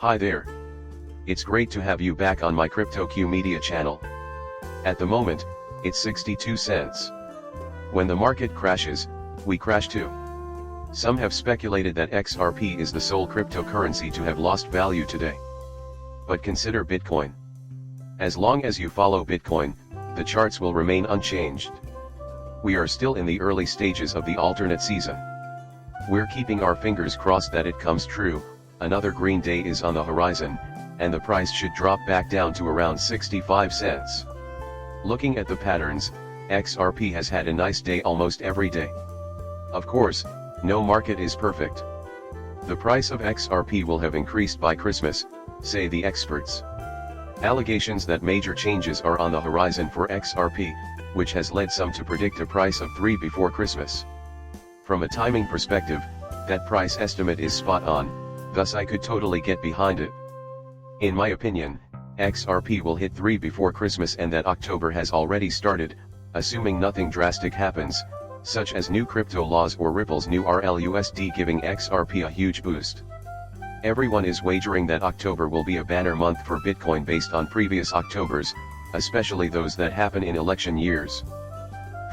Hi there. It's great to have you back on my CryptoQ Media channel. At the moment, it's 62 cents. When the market crashes, we crash too. Some have speculated that XRP is the sole cryptocurrency to have lost value today. But consider Bitcoin. As long as you follow Bitcoin, the charts will remain unchanged. We are still in the early stages of the alternate season. We're keeping our fingers crossed that it comes true. Another green day is on the horizon, and the price should drop back down to around 65 cents. Looking at the patterns, XRP has had a nice day almost every day. Of course, no market is perfect. The price of XRP will have increased by Christmas, say the experts. Allegations that major changes are on the horizon for XRP, which has led some to predict a price of 3 before Christmas. From a timing perspective, that price estimate is spot on, thus I could totally get behind it. In my opinion, XRP will hit 3 before Christmas, and that October has already started, assuming nothing drastic happens, such as new crypto laws or Ripple's new RLUSD giving XRP a huge boost. Everyone is wagering that October will be a banner month for Bitcoin based on previous Octobers, especially those that happen in election years.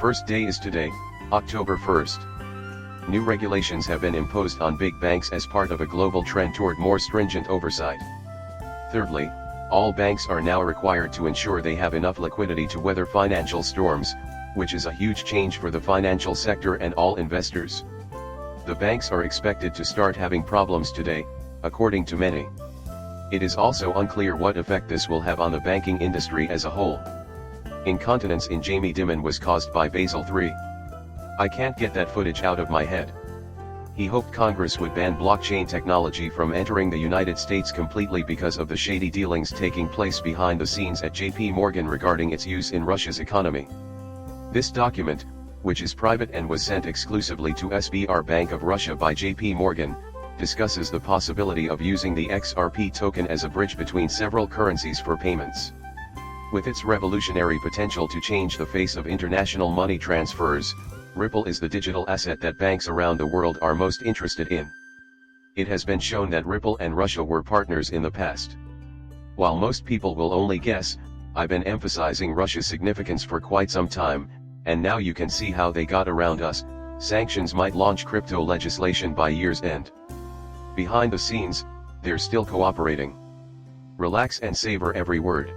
First day is today, October 1st. New regulations have been imposed on big banks as part of a global trend toward more stringent oversight. Thirdly, all banks are now required to ensure they have enough liquidity to weather financial storms, which is a huge change for the financial sector and all investors. The banks are expected to start having problems today, according to many. It is also unclear what effect this will have on the banking industry as a whole. Incontinence in Jamie Dimon was caused by Basel III. I can't get that footage out of my head. He hoped Congress would ban blockchain technology from entering the United States completely because of the shady dealings taking place behind the scenes at JP Morgan regarding its use in Russia's economy. This document, which is private and was sent exclusively to SBR Bank of Russia by JP Morgan, discusses the possibility of using the XRP token as a bridge between several currencies for payments. With its revolutionary potential to change the face of international money transfers, Ripple is the digital asset that banks around the world are most interested in. It has been shown that Ripple and Russia were partners in the past. While most people will only guess, I've been emphasizing Russia's significance for quite some time, and now you can see how they got around us. Sanctions might launch crypto legislation by year's end. Behind the scenes, they're still cooperating. Relax and savor every word.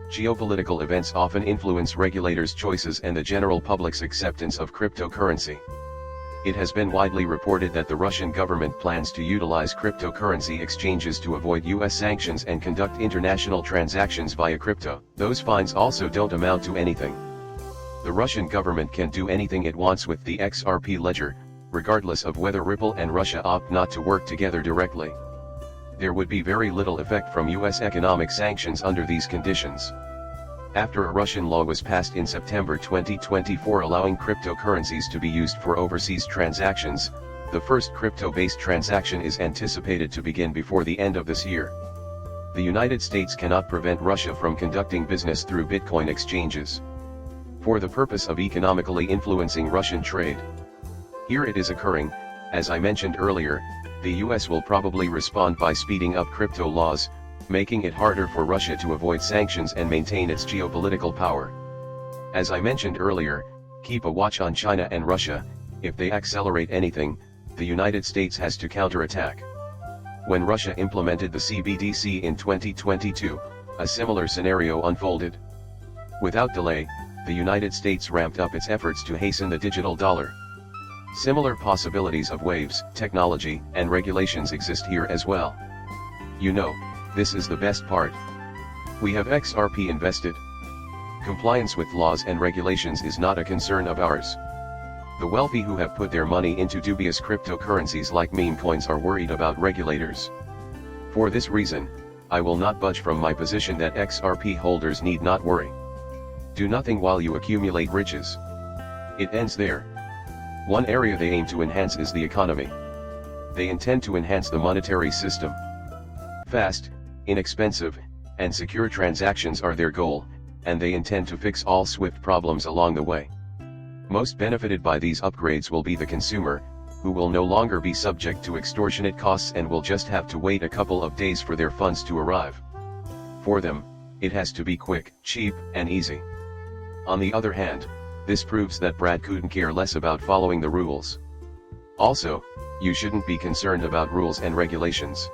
Geopolitical events often influence regulators' choices and the general public's acceptance of cryptocurrency. It has been widely reported that the Russian government plans to utilize cryptocurrency exchanges to avoid US sanctions and conduct international transactions via crypto. Those fines also don't amount to anything. The Russian government can do anything it wants with the XRP ledger, regardless of whether Ripple and Russia opt not to work together directly. There would be very little effect from US economic sanctions under these conditions. After a Russian law was passed in September 2024 allowing cryptocurrencies to be used for overseas transactions, the first crypto-based transaction is anticipated to begin before the end of this year. The United States cannot prevent Russia from conducting business through Bitcoin exchanges, for the purpose of economically influencing Russian trade. Here it is occurring. As I mentioned earlier, the US will probably respond by speeding up crypto laws, making it harder for Russia to avoid sanctions and maintain its geopolitical power. As I mentioned earlier, keep a watch on China and Russia. If they accelerate anything, the United States has to counterattack. When Russia implemented the CBDC in 2022, a similar scenario unfolded. Without delay, the United States ramped up its efforts to hasten the digital dollar. Similar possibilities of waves, technology, and regulations exist here as well. You know, this is the best part. We have XRP invested. Compliance with laws and regulations is not a concern of ours. The wealthy who have put their money into dubious cryptocurrencies like meme coins are worried about regulators. For this reason, I will not budge from my position that XRP holders need not worry. Do nothing while you accumulate riches. It ends there. One area they aim to enhance is the economy. They intend to enhance the monetary system. Fast, inexpensive, and secure transactions are their goal, and they intend to fix all SWIFT problems along the way. Most benefited by these upgrades will be the consumer, who will no longer be subject to extortionate costs and will just have to wait a couple of days for their funds to arrive. For them, it has to be quick, cheap, and easy. On the other hand, this proves that Brad couldn't care less about following the rules. Also, you shouldn't be concerned about rules and regulations.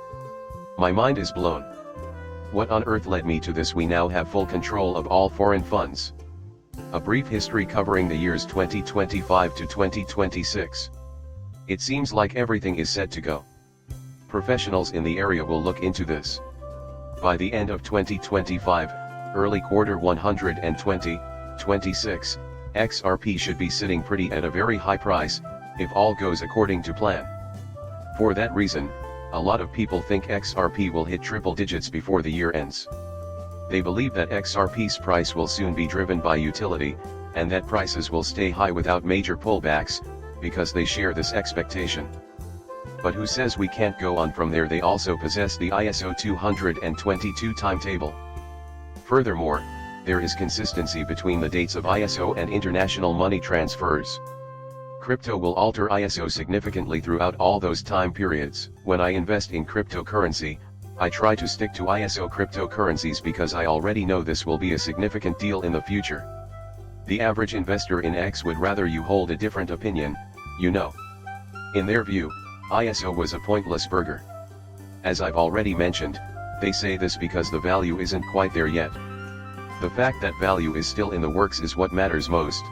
My mind is blown. What on earth led me to this? We now have full control of all foreign funds. A brief history covering the years 2025 to 2026. It seems like everything is set to go. Professionals in the area will look into this. By the end of 2025, early quarter 120-26, XRP should be sitting pretty at a very high price, if all goes according to plan. For that reason, a lot of people think XRP will hit triple digits before the year ends. They believe that XRP's price will soon be driven by utility, and that prices will stay high without major pullbacks, because they share this expectation. But who says we can't go on from there? They also possess the ISO 222 timetable. Furthermore, there is consistency between the dates of ISO and international money transfers. Crypto will alter ISO significantly throughout all those time periods. When I invest in cryptocurrency, I try to stick to ISO cryptocurrencies because I already know this will be a significant deal in the future. The average investor in X would rather you hold a different opinion, you know. In their view, ISO was a pointless burger. As I've already mentioned, they say this because the value isn't quite there yet. The fact that value is still in the works is what matters most.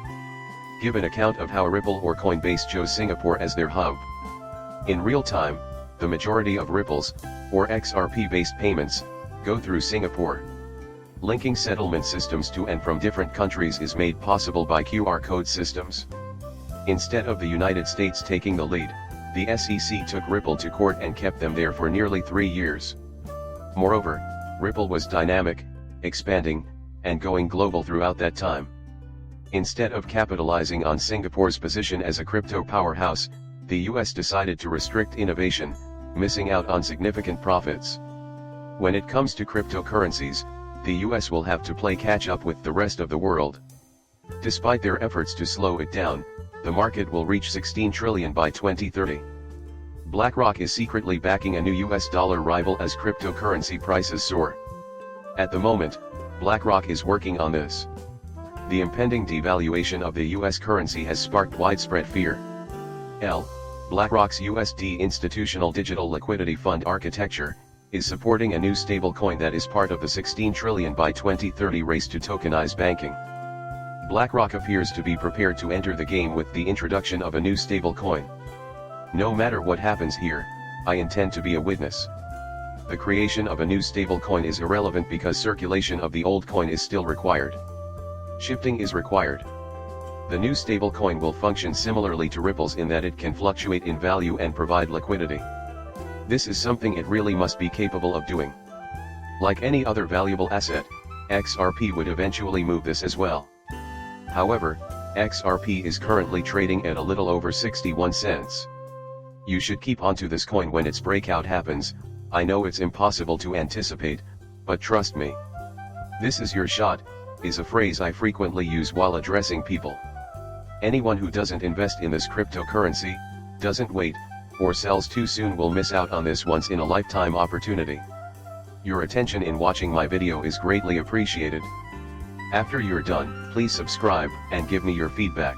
Give an account of how Ripple or Coinbase chose Singapore as their hub. In real time, the majority of Ripple's, or XRP-based payments, go through Singapore. Linking settlement systems to and from different countries is made possible by QR code systems. Instead of the United States taking the lead, the SEC took Ripple to court and kept them there for nearly 3 years. Moreover, Ripple was dynamic, expanding, and going global throughout that time. Instead of capitalizing on Singapore's position as a crypto powerhouse, the US decided to restrict innovation, missing out on significant profits. When it comes to cryptocurrencies, the US will have to play catch up with the rest of the world. Despite their efforts to slow it down, the market will reach 16 trillion by 2030. BlackRock is secretly backing a new US dollar rival as cryptocurrency prices soar. At the moment, BlackRock is working on this. The impending devaluation of the US currency has sparked widespread fear. BlackRock's USD Institutional Digital Liquidity Fund architecture is supporting a new stablecoin that is part of the 16 trillion by 2030 race to tokenize banking. BlackRock appears to be prepared to enter the game with the introduction of a new stablecoin. No matter what happens here, I intend to be a witness. The creation of a new stablecoin is irrelevant because circulation of the old coin is still required. Shifting is required. The new stablecoin will function similarly to Ripple's in that it can fluctuate in value and provide liquidity. This is something it really must be capable of doing. Like any other valuable asset, XRP would eventually move this as well. However, XRP is currently trading at a little over 61 cents. You should keep onto this coin when its breakout happens. I know it's impossible to anticipate, but trust me. This is your shot, is a phrase I frequently use while addressing people. Anyone who doesn't invest in this cryptocurrency, doesn't wait, or sells too soon will miss out on this once-in-a-lifetime opportunity. Your attention in watching my video is greatly appreciated. After you're done, please subscribe and give me your feedback.